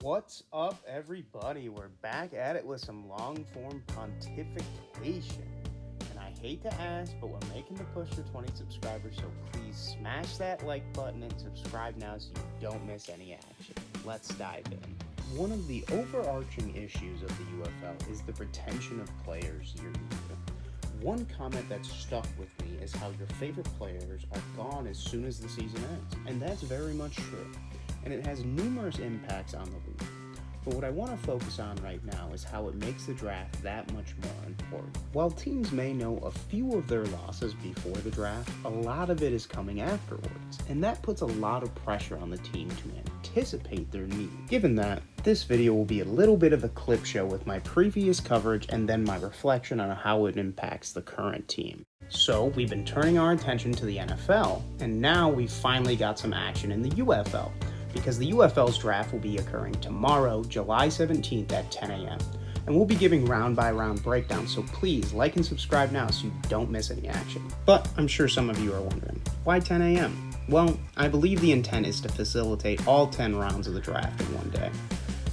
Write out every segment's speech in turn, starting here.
What's up, everybody? We're back at it with some long form pontification. And I hate to ask, but we're making the push to 20 subscribers, so please smash that like button and subscribe now so you don't miss any action. Let's dive in. One of the overarching issues of the UFL is the retention of players year to year. One comment that stuck with me is how your favorite players are gone as soon as the season ends, and that's very much true. And it has numerous impacts on the league. But what I want to focus on right now is how it makes the draft that much more important. While teams may know a few of their losses before the draft, a lot of it is coming afterwards, and that puts a lot of pressure on the team to anticipate their needs. Given that, this video will be a little bit of a clip show with my previous coverage and then my reflection on how it impacts the current team. So, we've been turning our attention to the NFL, and now we've finally got some action in the UFL. Because the UFL's draft will be occurring tomorrow, July 17th at 10 a.m. And we'll be giving round-by-round breakdowns, so please like and subscribe now so you don't miss any action. But I'm sure some of you are wondering, why 10 a.m.? Well, I believe the intent is to facilitate all 10 rounds of the draft in one day.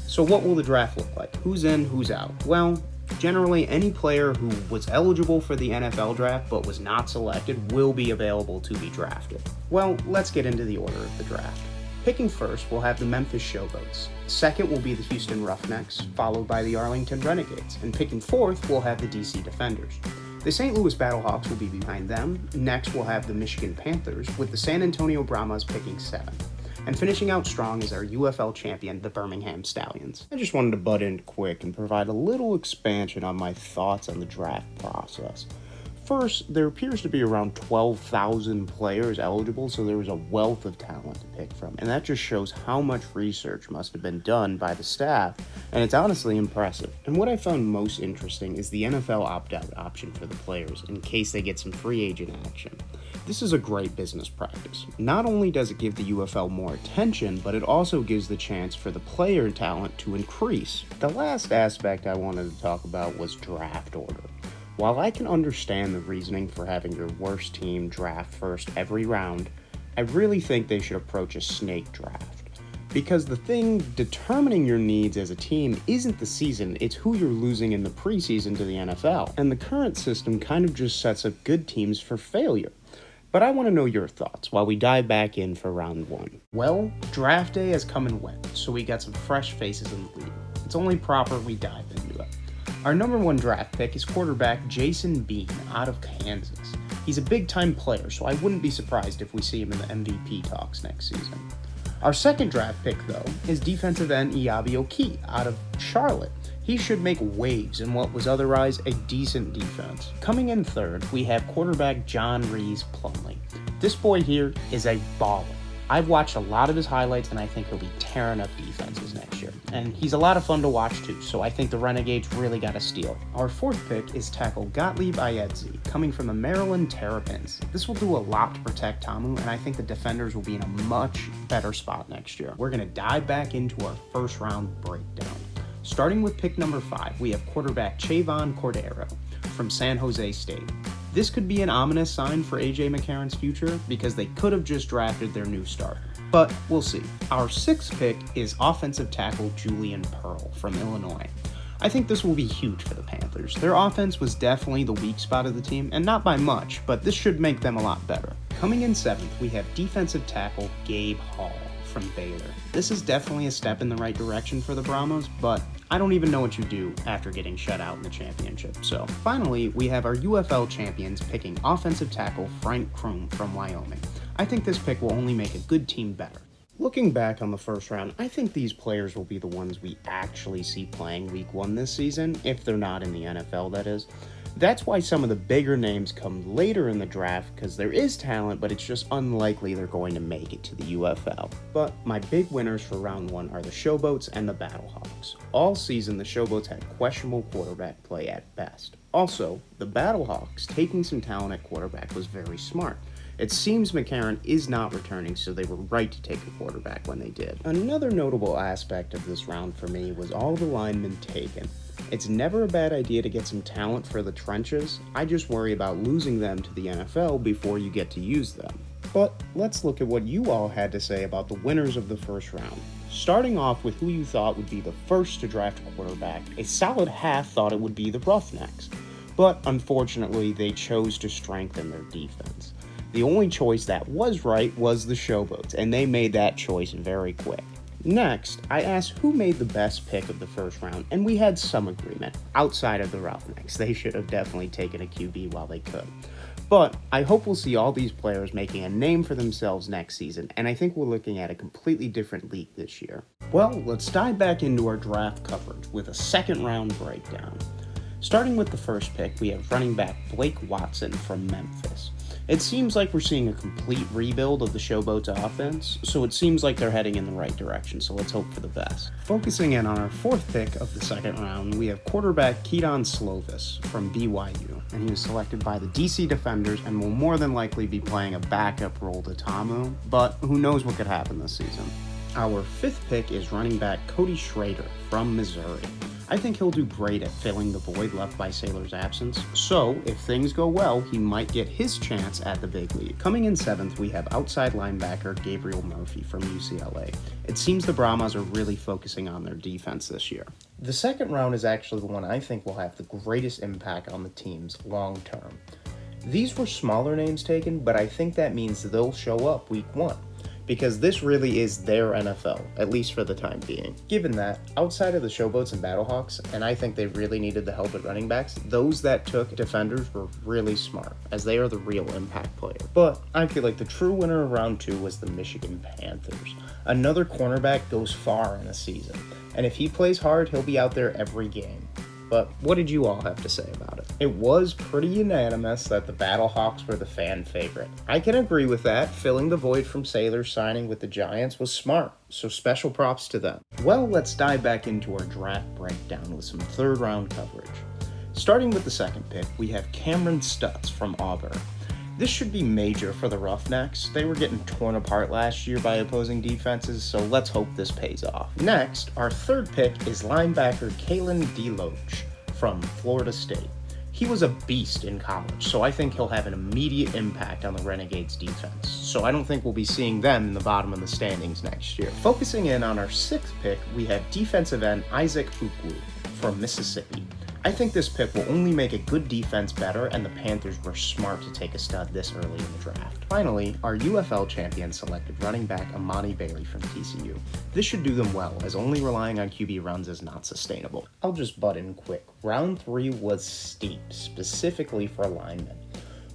So what will the draft look like? Who's in, who's out? Well, generally any player who was eligible for the NFL draft but was not selected will be available to be drafted. Well, let's get into the order of the draft. Picking first, we'll have the Memphis Showboats. Second will be the Houston Roughnecks, followed by the Arlington Renegades. And picking fourth, we'll have the DC Defenders. The St. Louis Battlehawks will be behind them. Next, we'll have the Michigan Panthers, with the San Antonio Brahmas picking seventh. And finishing out strong is our UFL champion, the Birmingham Stallions. I just wanted to butt in quick and provide a little expansion on my thoughts on the draft process. First, there appears to be around 12,000 players eligible, so there was a wealth of talent to pick from, and that just shows how much research must have been done by the staff, and it's honestly impressive. And what I found most interesting is the NFL opt-out option for the players, in case they get some free agent action. This is a great business practice. Not only does it give the UFL more attention, but it also gives the chance for the player talent to increase. The last aspect I wanted to talk about was draft order. While I can understand the reasoning for having your worst team draft first every round, I really think they should approach a snake draft. Because the thing determining your needs as a team isn't the season, it's who you're losing in the preseason to the NFL. And the current system kind of just sets up good teams for failure. But I want to know your thoughts while we dive back in for round one. Well, draft day has come and went, so we got some fresh faces in the league. It's only proper we dive into it. Our number one draft pick is quarterback Jason Bean out of Kansas. He's a big-time player, so I wouldn't be surprised if we see him in the MVP talks next season. Our second draft pick, though, is defensive end Eyabi Oki out of Charlotte. He should make waves in what was otherwise a decent defense. Coming in third, we have quarterback John Reese Plumlee. This boy here is a baller. I've watched a lot of his highlights, and I think he'll be tearing up defenses next year. And he's a lot of fun to watch, too, so I think the Renegades really got a steal. Our fourth pick is tackle Gottlieb Ayedzi, coming from the Maryland Terrapins. This will do a lot to protect Tamu, and I think the defenders will be in a much better spot next year. We're going to dive back into our first round breakdown. Starting with pick number 5, we have quarterback Chavon Cordero from San Jose State. This could be an ominous sign for A.J. McCarron's future because they could have just drafted their new starter. But we'll see. Our sixth pick is offensive tackle Julian Pearl from Illinois. I think this will be huge for the Panthers. Their offense was definitely the weak spot of the team, and not by much, but this should make them a lot better. Coming in seventh, we have defensive tackle Gabe Hall from Baylor. This is definitely a step in the right direction for the Brahmas, but I don't even know what you do after getting shut out in the championship. So finally, we have our UFL champions picking offensive tackle Frank Kroom from Wyoming. I think this pick will only make a good team better. Looking back on the first round, I think these players will be the ones we actually see playing week 1 this season, if they're not in the NFL, that is. That's why some of the bigger names come later in the draft, because there is talent, but it's just unlikely they're going to make it to the UFL. But my big winners for round 1 are the Showboats and the Battlehawks. All season, the Showboats had questionable quarterback play at best. Also, the Battlehawks taking some talent at quarterback was very smart. It seems McCarron is not returning, so they were right to take a quarterback when they did. Another notable aspect of this round for me was all the linemen taken. It's never a bad idea to get some talent for the trenches. I just worry about losing them to the NFL before you get to use them. But let's look at what you all had to say about the winners of the first round. Starting off with who you thought would be the first to draft a quarterback, a solid half thought it would be the Roughnecks. But unfortunately, they chose to strengthen their defense. The only choice that was right was the Showboats, and they made that choice very quick. Next, I asked who made the best pick of the first round, and we had some agreement. Outside of the Roughnecks, they should have definitely taken a QB while they could. But I hope we'll see all these players making a name for themselves next season, and I think we're looking at a completely different league this year. Well, let's dive back into our draft coverage with a second round breakdown. Starting with the first pick, we have running back Blake Watson from Memphis. It seems like we're seeing a complete rebuild of the Showboats offense, so it seems like they're heading in the right direction, so let's hope for the best. Focusing in on our fourth pick of the second round, we have quarterback Kedon Slovis from BYU, and he was selected by the DC Defenders and will more than likely be playing a backup role to Tamu, but who knows what could happen this season. Our fifth pick is running back Cody Schrader from Missouri. I think he'll do great at filling the void left by Saylor's absence, so if things go well, he might get his chance at the big league. Coming in seventh, we have outside linebacker Gabriel Murphy from UCLA. It seems the Brahmas are really focusing on their defense this year. The second round is actually the one I think will have the greatest impact on the teams long term. These were smaller names taken, but I think that means they'll show up week one, because this really is their NFL, at least for the time being. Given that, outside of the Showboats and Battlehawks, and I think they really needed the help at running backs, those that took defenders were really smart, as they are the real impact player. But I feel like the true winner of round two was the Michigan Panthers. Another cornerback goes far in a season, and if he plays hard, he'll be out there every game. But what did you all have to say about it? It was pretty unanimous that the Battlehawks were the fan favorite. I can agree with that. Filling the void from Saylor signing with the Giants was smart, so special props to them. Well, let's dive back into our draft breakdown with some third round coverage. Starting with the second pick, we have Cameron Stutz from Auburn. This should be major for the Roughnecks. They were getting torn apart last year by opposing defenses, so let's hope this pays off. Next, our third pick is linebacker Kalen DeLoach from Florida State. He was a beast in college, so I think he'll have an immediate impact on the Renegades defense. So I don't think we'll be seeing them in the bottom of the standings next year. Focusing in on our sixth pick, we have defensive end Isaac Ukwu from Mississippi. I think this pick will only make a good defense better, and the Panthers were smart to take a stud this early in the draft. Finally, our UFL champion selected running back Amani Bailey from TCU. This should do them well, as only relying on QB runs is not sustainable. I'll just butt in quick. Round 3 was steep, specifically for linemen,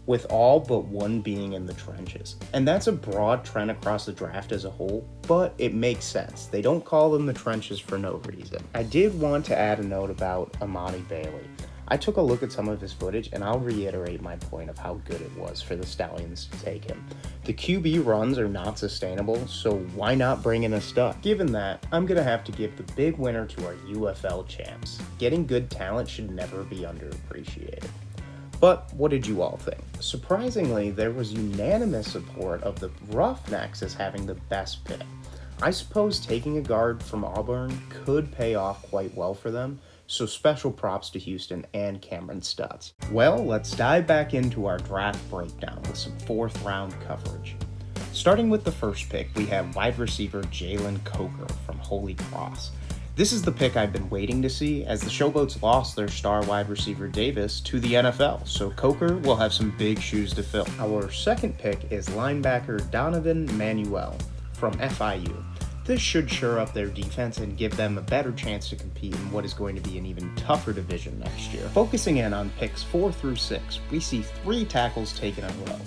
with all but one being in the trenches. And that's a broad trend across the draft as a whole, but it makes sense. They don't call them the trenches for no reason. I did want to add a note about Amani Bailey. I took a look at some of his footage, and I'll reiterate my point of how good it was for the Stallions to take him. The QB runs are not sustainable, so why not bring in a stud? Given that, I'm going to have to give the big winner to our UFL champs. Getting good talent should never be underappreciated. But what did you all think? Surprisingly, there was unanimous support of the Roughnecks as having the best pick. I suppose taking a guard from Auburn could pay off quite well for them, so special props to Houston and Cameron Stutz. Well, let's dive back into our draft breakdown with some fourth round coverage. Starting with the first pick, we have wide receiver Jalen Coker from Holy Cross. This is the pick I've been waiting to see, as the Showboats lost their star wide receiver Davis to the NFL, so Coker will have some big shoes to fill. Our second pick is linebacker Donovan Manuel from FIU. This should shore up their defense and give them a better chance to compete in what is going to be an even tougher division next year. Focusing in on picks 4 through 6, we see 3 tackles taken in a row.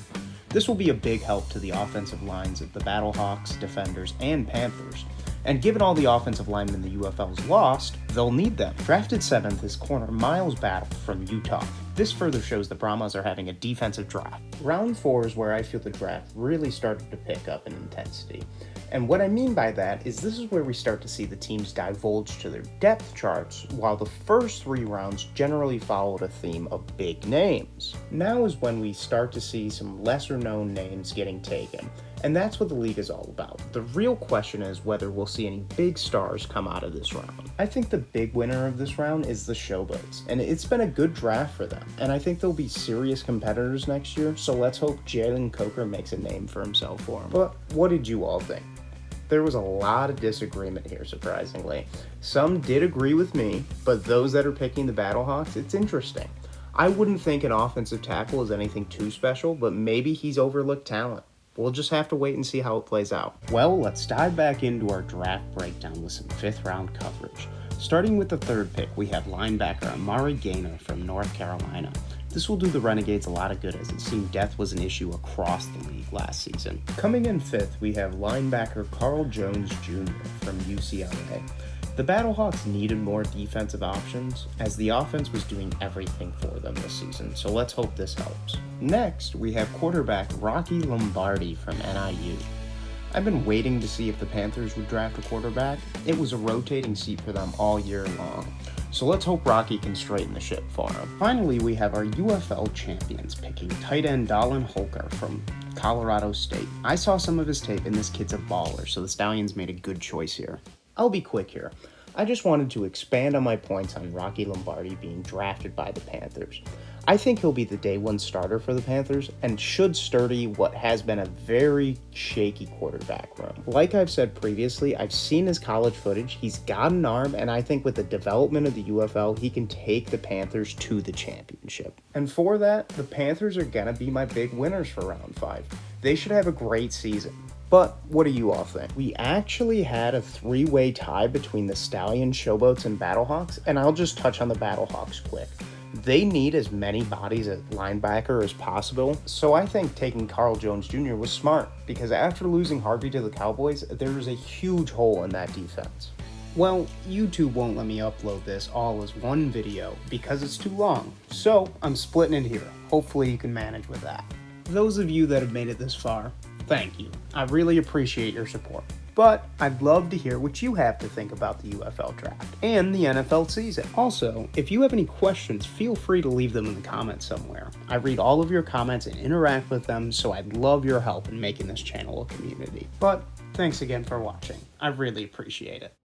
This will be a big help to the offensive lines of the Battlehawks, Defenders, and Panthers. And given all the offensive linemen the UFL's lost, they'll need them. Drafted 7th is corner Miles Battle from Utah. This further shows the Brahmas are having a defensive draft. Round 4 is where I feel the draft really started to pick up in intensity. And what I mean by that is this is where we start to see the teams divulge to their depth charts, while the first 3 rounds generally followed a theme of big names. Now is when we start to see some lesser known names getting taken. And that's what the league is all about. The real question is whether we'll see any big stars come out of this round. I think the big winner of this round is the Showboats, and it's been a good draft for them. And I think they'll be serious competitors next year, so let's hope Jalen Coker makes a name for himself for them. But what did you all think? There was a lot of disagreement here, surprisingly. Some did agree with me, but those that are picking the Battlehawks, it's interesting. I wouldn't think an offensive tackle is anything too special, but maybe he's overlooked talent. We'll just have to wait and see how it plays out. Well, let's dive back into our draft breakdown with some 5th round coverage. Starting with the 3rd pick, we have linebacker Amari Gaynor from North Carolina. This will do the Renegades a lot of good, as it seemed depth was an issue across the league last season. Coming in 5th, we have linebacker Carl Jones Jr. from UCLA. The Battlehawks needed more defensive options, as the offense was doing everything for them this season, so let's hope this helps. Next, we have quarterback Rocky Lombardi from NIU. I've been waiting to see if the Panthers would draft a quarterback. It was a rotating seat for them all year long, so let's hope Rocky can straighten the ship for him. Finally, we have our UFL champions picking tight end Dallin Holker from Colorado State. I saw some of his tape, and this kid's a baller, so the Stallions made a good choice here. I'll be quick here. I just wanted to expand on my points on Rocky Lombardi being drafted by the Panthers. I think he'll be the day 1 starter for the Panthers and should sturdy what has been a very shaky quarterback room. Like I've said previously, I've seen his college footage. He's got an arm, and I think with the development of the UFL, he can take the Panthers to the championship. And for that, the Panthers are gonna be my big winners for round 5. They should have a great season. But what do you all think? We actually had a 3-way tie between the Stallions, Showboats, and Battlehawks, and I'll just touch on the Battlehawks quick. They need as many bodies at linebacker as possible, so I think taking Carl Jones Jr. was smart, because after losing Harvey to the Cowboys, there is a huge hole in that defense. Well, YouTube won't let me upload this all as one video because it's too long, so I'm splitting it here. Hopefully you can manage with that. Those of you that have made it this far, thank you. I really appreciate your support. But I'd love to hear what you have to think about the UFL draft and the NFL season. Also, if you have any questions, feel free to leave them in the comments somewhere. I read all of your comments and interact with them, so I'd love your help in making this channel a community. But thanks again for watching. I really appreciate it.